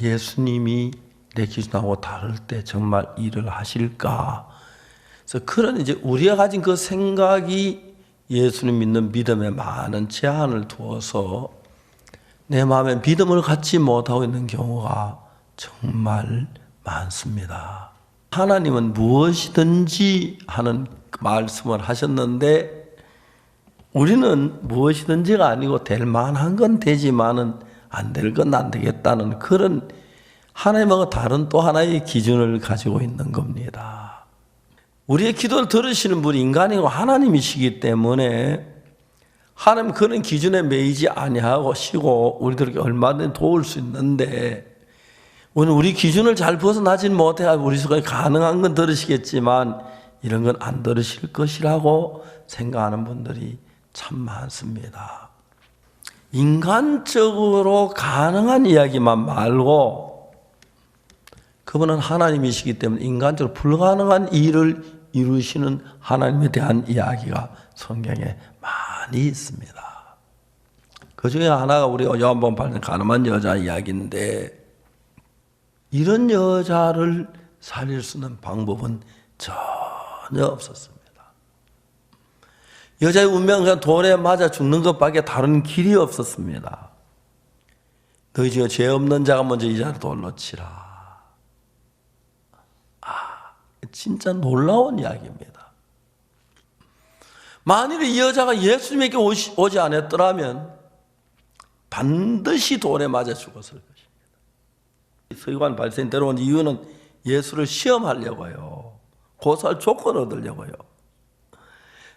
예수님이 내 기준하고 다를 때 정말 일을 하실까? 그래서 그런 이제 우리가 가진 그 생각이 예수님 믿는 믿음에 많은 제한을 두어서 내 마음에 믿음을 갖지 못하고 있는 경우가 정말 많습니다. 하나님은 무엇이든지 하는 말씀을 하셨는데 우리는 무엇이든지가 아니고 될 만한 건 되지만은 안 될 건 안 되겠다는 그런 하나님하고 다른 또 하나의 기준을 가지고 있는 겁니다. 우리의 기도를 들으시는 분이 인간이고 하나님이시기 때문에 하나님 그런 기준에 매이지 아니하고 쉬고 우리들에게 얼마든지 도울 수 있는데 오늘 우리 기준을 잘 벗어나진 못해 우리 속에 가능한 건 들으시겠지만 이런 건 안 들으실 것이라고 생각하는 분들이 참 많습니다. 인간적으로 가능한 이야기만 말고 그분은 하나님이시기 때문에 인간적으로 불가능한 일을 이루시는 하나님에 대한 이야기가 성경에 많이 있습니다. 그 중에 하나가 우리 요한복음 8장 가늠한 여자 이야기인데 이런 여자를 살릴 수 있는 방법은 전혀 없었습니다. 여자의 운명은 그냥 돌에 맞아 죽는 것밖에 다른 길이 없었습니다. 너희 중에 죄 없는 자가 먼저 이 자를 돌로 치라. 진짜 놀라운 이야기입니다. 만일에 이 여자가 예수님에게 오지 않았더라면 반드시 돌에 맞아 죽었을 것입니다. 서기관 바리새인 데려온 이유는 예수를 시험하려고요. 고소할 조건 얻으려고요.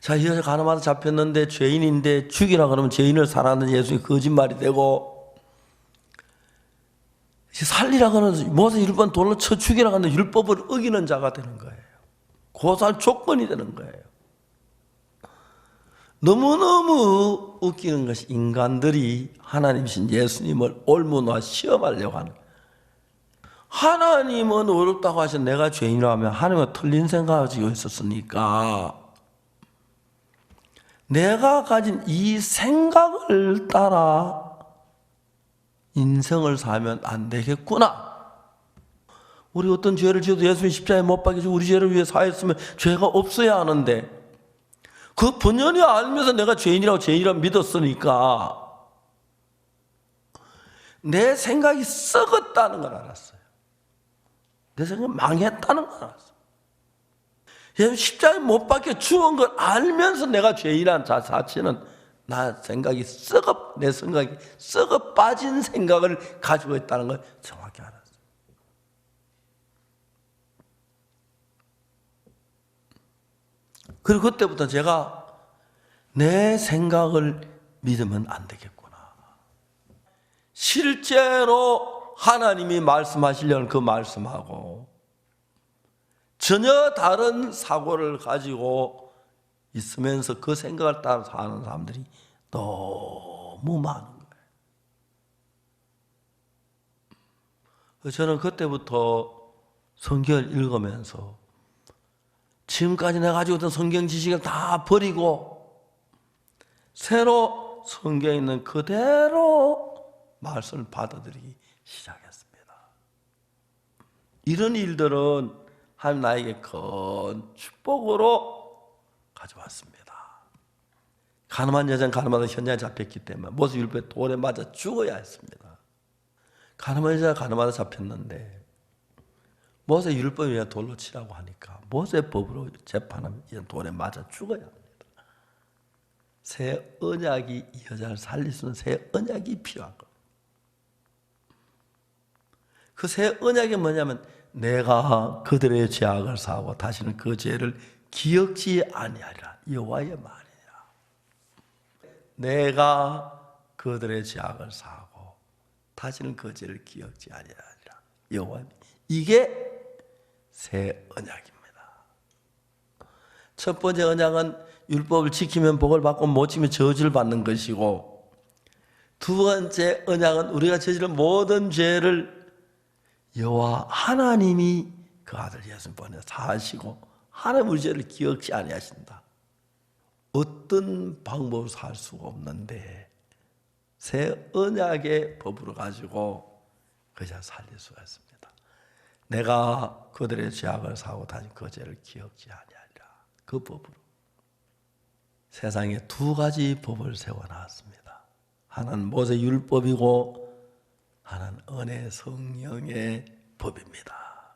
자, 이 여자 가늠하다 잡혔는데 죄인인데 죽이라 그러면 죄인을 살아는 예수님이 거짓말이 되고 살리라 그러면 모세 율법 돌로 쳐 죽이라 하는데 율법을 어기는 자가 되는 거예요. 고소할 조건이 되는 거예요. 너무너무 웃기는 것이 인간들이 하나님이신 예수님을 올무나 시험하려고 하는 거예요. 하나님은 어렵다고 하셔 내가 죄인이라고 하면 하나님은 틀린 생각을 가지고 있었으니까 내가 가진 이 생각을 따라 인생을 살면 안 되겠구나. 우리 어떤 죄를 지어도 예수님 십자가에 못 박혀서 우리 죄를 위해 사했으면 죄가 없어야 하는데 그 본연이 알면서 내가 죄인이라고 믿었으니까 내 생각이 썩었다는 걸 알았어요. 내 생각이 망했다는 걸 알았어요. 예수님 십자가에 못 박혀 죽은 걸 알면서 내가 죄인이라는 자체는 내 생각이 썩어 빠진 생각을 가지고 있다는 걸 정확히 알았어요. 그리고 그때부터 제가 내 생각을 믿으면 안 되겠구나. 실제로 하나님이 말씀하시려는 그 말씀하고 전혀 다른 사고를 가지고 있으면서 그 생각을 따라서 하는 사람들이 너무 많은 거예요. 저는 그때부터 성경을 읽으면서 지금까지 내가 가지고 있던 성경 지식을 다 버리고 새로 성경에 있는 그대로 말씀을 받아들이기 시작했습니다. 이런 일들은 하나님 나에게 큰 축복으로 가져왔습니다. 가늠한 여자는 가늠하다 현장에 잡혔기 때문에 모세 율법에 돌에 맞아 죽어야 했습니다. 가늠한 여자가 가늠하다 잡혔는데 모세 율법에 의해 돌로 치라고 하니까 모세법으로 재판하면 이런 돌에 맞아 죽어야 합니다. 새 언약이 이 여자를 살릴 수 있는 새 언약이 필요한 겁니다. 그 새 언약이 뭐냐면 내가 그들의 죄악을 사하고 다시는 그 죄를 기억지 아니하리라. 여호와의 말이라. 내가 그들의 죄악을 사하고 다시는 그 죄를 기억지 아니하리라. 여호와의 이게 새 언약입니다. 첫 번째 언약은 율법을 지키면 복을 받고 못 지키면 저주를 받는 것이고 두 번째 언약은 우리가 저지른 모든 죄를 여호와 하나님이 그 아들 예수님 보내서 사하시고 하나님 우리 죄를 기억지 아니하신다. 어떤 방법으로 살 수가 없는데 새 언약의 법으로 가지고 그 여자 살릴 수가 있습니다. 내가 그들의 죄악을 사고 다닌 그 죄를 기억지 아니하리라. 그 법으로 세상에 두 가지 법을 세워놨습니다. 하나는 모세 율법이고 하나는 은혜 성령의 법입니다.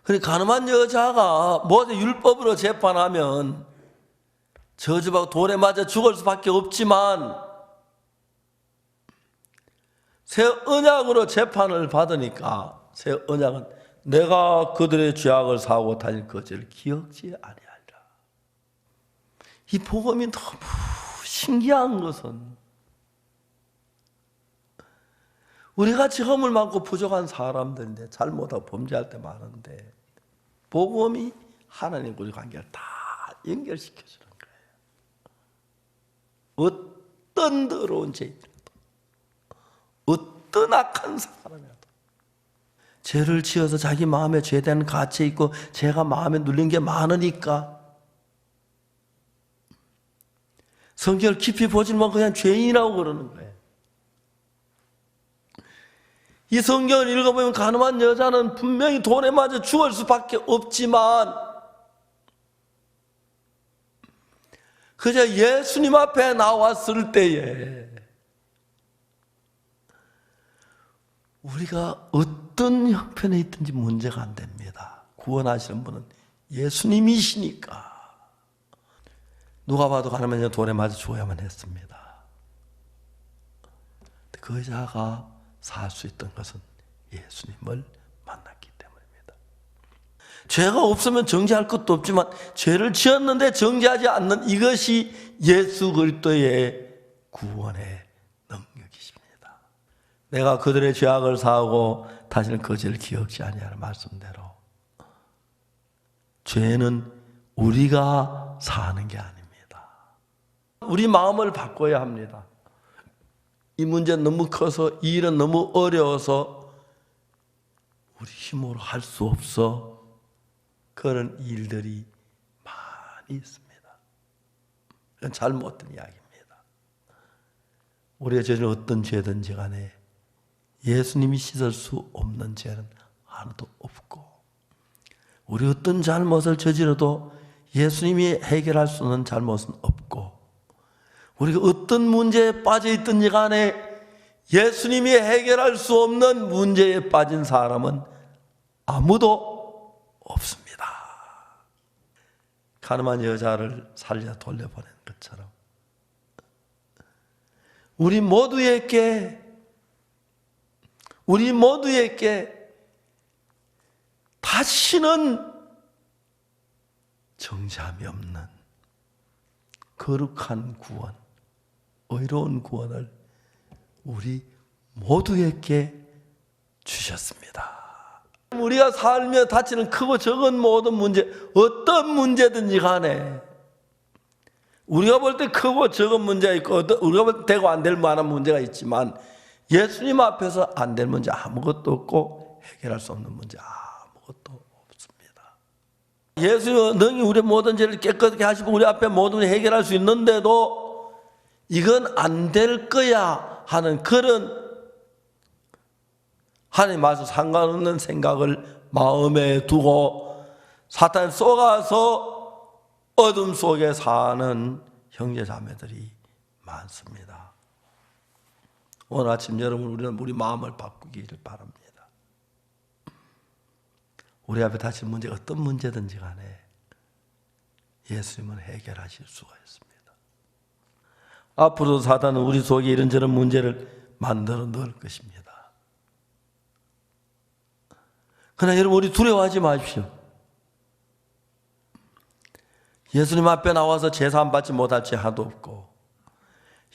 그러니까 가늠한 여자가 모세 율법으로 재판하면 저주받고 돌에 맞아 죽을 수밖에 없지만 새 언약으로 재판을 받으니까 새 언약은 내가 그들의 죄악을 사고 다닐 그 죄를 기억지 아니하리라. 이 복음이 너무 신기한 것은 우리가 허물 많고 부족한 사람들인데 잘못하고 범죄할 때 많은데 복음이 하나님과 우리 관계를 다 연결시켜주는 거예요. 어떤 더러운 죄이든 어떤 악한 사람이라도 죄를 지어서 자기 마음에 죄에 대한 가치에 있고 죄가 마음에 눌린 게 많으니까 성경을 깊이 보지만 그냥 죄인이라고 그러는 거예요. 이 성경을 읽어보면 가늠한 여자는 분명히 돈에 맞아 죽을 수밖에 없지만 그저 예수님 앞에 나왔을 때에 우리가 어떤 형편에 있든지 문제가 안 됩니다. 구원하시는 분은 예수님이시니까. 누가 봐도 가늠한 여자 돈에 맞아 죽어야만 했습니다. 그 여자가 살 수 있던 것은 예수님을 만났기 때문입니다. 죄가 없으면 정죄할 것도 없지만 죄를 지었는데 정죄하지 않는 이것이 예수 그리스도의 구원의 능력이십니다. 내가 그들의 죄악을 사하고 다시는 그 죄를 기억지 아니하는 말씀대로 죄는 우리가 사는 게 아닙니다. 우리 마음을 바꿔야 합니다. 이 문제는 너무 커서 이 일은 너무 어려워서 우리 힘으로 할 수 없어. 그런 일들이 많이 있습니다. 그건 잘못된 이야기입니다. 우리가 저지른 어떤 죄든지 간에 예수님이 씻을 수 없는 죄는 하나도 없고 우리 어떤 잘못을 저지러도 예수님이 해결할 수 없는 잘못은 없고 우리가 어떤 문제에 빠져 있든지 간에 예수님이 해결할 수 없는 문제에 빠진 사람은 아무도 없습니다. 가늠한 여자를 살려 돌려보낸 것처럼 우리 모두에게 다시는 정죄함이 없는 거룩한 구원, 의로운 구원을 우리 모두에게 주셨습니다. 우리가 살며 다치는 크고 적은 모든 문제, 어떤 문제든지 간에 우리가 볼 때 크고 적은 문제가 있고 우리가 볼 때 되고 안 될 만한 문제가 있지만 예수님 앞에서 안 될 문제 아무것도 없고 해결할 수 없는 문제 아무것도 없습니다. 예수님은 능히 우리 모든 죄를 깨끗하게 하시고 우리 앞에 모든 해결할 수 있는데도 이건 안 될 거야 하는 그런 하나님 말씀 상관없는 생각을 마음에 두고 사탄에 속아서 어둠 속에 사는 형제 자매들이 많습니다. 오늘 아침 여러분 우리는 우리 마음을 바꾸기를 바랍니다. 우리 앞에 닥친 문제 어떤 문제든지 간에 예수님은 해결하실 수가 있습니다. 앞으로도 사단은 우리 속에 이런저런 문제를 만들어 넣을 것입니다. 그러나 여러분 우리 두려워하지 마십시오. 예수님 앞에 나와서 제사함 받지 못할 죄 하나도 없고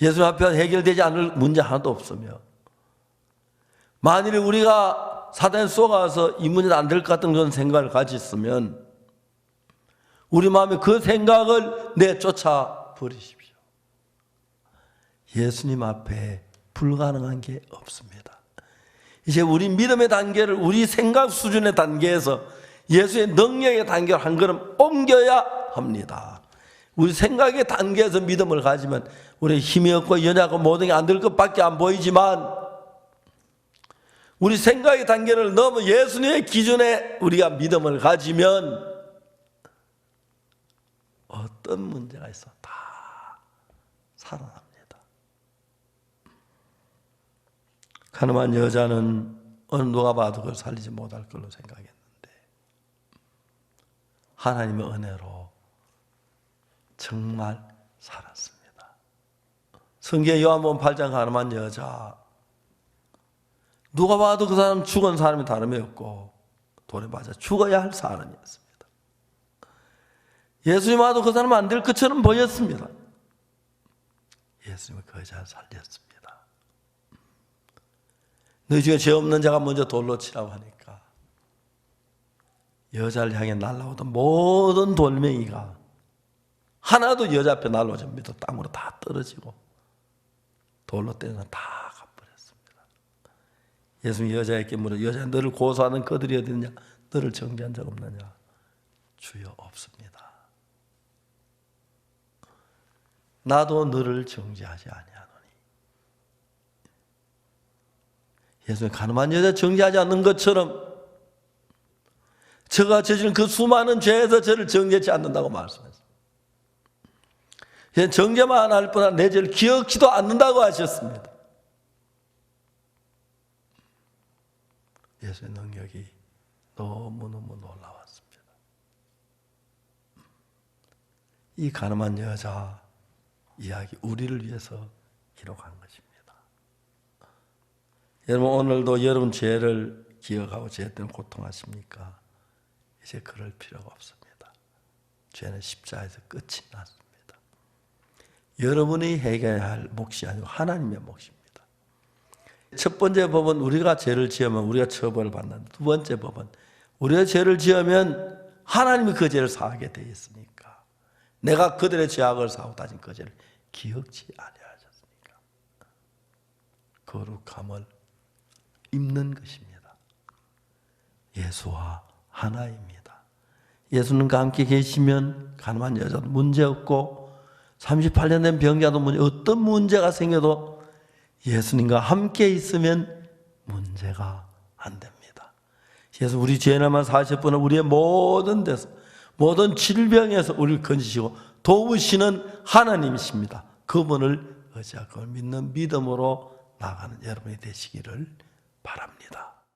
예수님 앞에 해결되지 않을 문제 하나도 없으며 만일 우리가 사단에 속아서 이 문제는 안 될 것 같은 그런 생각을 가졌으면 우리 마음에 그 생각을 내쫓아 버리십시오. 예수님 앞에 불가능한 게 없습니다. 이제 우리 믿음의 단계를 우리 생각 수준의 단계에서 예수의 능력의 단계로 한 걸음 옮겨야 합니다. 우리 생각의 단계에서 믿음을 가지면 우리 힘이 없고 연약하고 모든 게 안 될 것밖에 안 보이지만 우리 생각의 단계를 넘어 예수님의 기준에 우리가 믿음을 가지면 어떤 문제가 있어 다 살아납니다. 가늠한 여자는 어느 누가 봐도 그걸 살리지 못할 걸로 생각했는데 하나님의 은혜로 정말 살았습니다. 성경 요한복음 8장 가늠한 여자, 누가 봐도 그 사람 죽은 사람이 다름이 없고 돌에 맞아 죽어야 할 사람이었습니다. 예수님 와도 그 사람은 안 될 것처럼 보였습니다. 예수님은 그 여자를 살렸습니다. 너희 중에 죄 없는 자가 먼저 돌로 치라고 하니까 여자를 향해 날아오던 모든 돌멩이가 하나도 여자 앞에 날아오지 않고 땅으로 다 떨어지고 돌로 때리면 다 가버렸습니다. 예수님이 여자에게 물어, 여자 너를 고소하는 그들이 어디 있느냐? 너를 정죄한 적 없느냐? 주여 없습니다. 나도 너를 정죄하지 아니하노니. 예수님 가늠한 여자 정죄하지 않는 것처럼 저가 저지른 그 수많은 죄에서 저를 정죄치 않는다고 말씀했습니다. 정죄만 할 뿐 아니라 내 죄를 기억지도 않는다고 하셨습니다. 예수의 능력이 너무너무 놀라웠습니다. 이 가늠한 여자 이야기 우리를 위해서 기록한 것입니다. 여러분 오늘도 여러분 죄를 기억하고 죄 때문에 고통하십니까? 이제 그럴 필요가 없습니다. 죄는 십자가에서 끝이 났습니다. 여러분이 해결해야 할 몫이 아니고 하나님의 몫입니다. 첫 번째 법은 우리가 죄를 지으면 우리가 처벌을 받는다. 두 번째 법은 우리가 죄를 지으면 하나님이 그 죄를 사하게 되어 있으니까 내가 그들의 죄악을 사하고 다진 그 죄를 기억지 아니하셨으니까 거룩함을 입는 것입니다. 예수와 하나입니다. 예수님과 함께 계시면 가늠한 여자도 문제없고 38년 된 병자도 어떤 문제가 생겨도 예수님과 함께 있으면 문제가 안 됩니다. 그래서 우리 죄나만 사셨구나 우리의 모든 데서 모든 질병에서 우리를 건지시고 도우시는 하나님이십니다. 그분을 의지하고 믿는 믿음으로 나가는 여러분이 되시기를 바랍니다.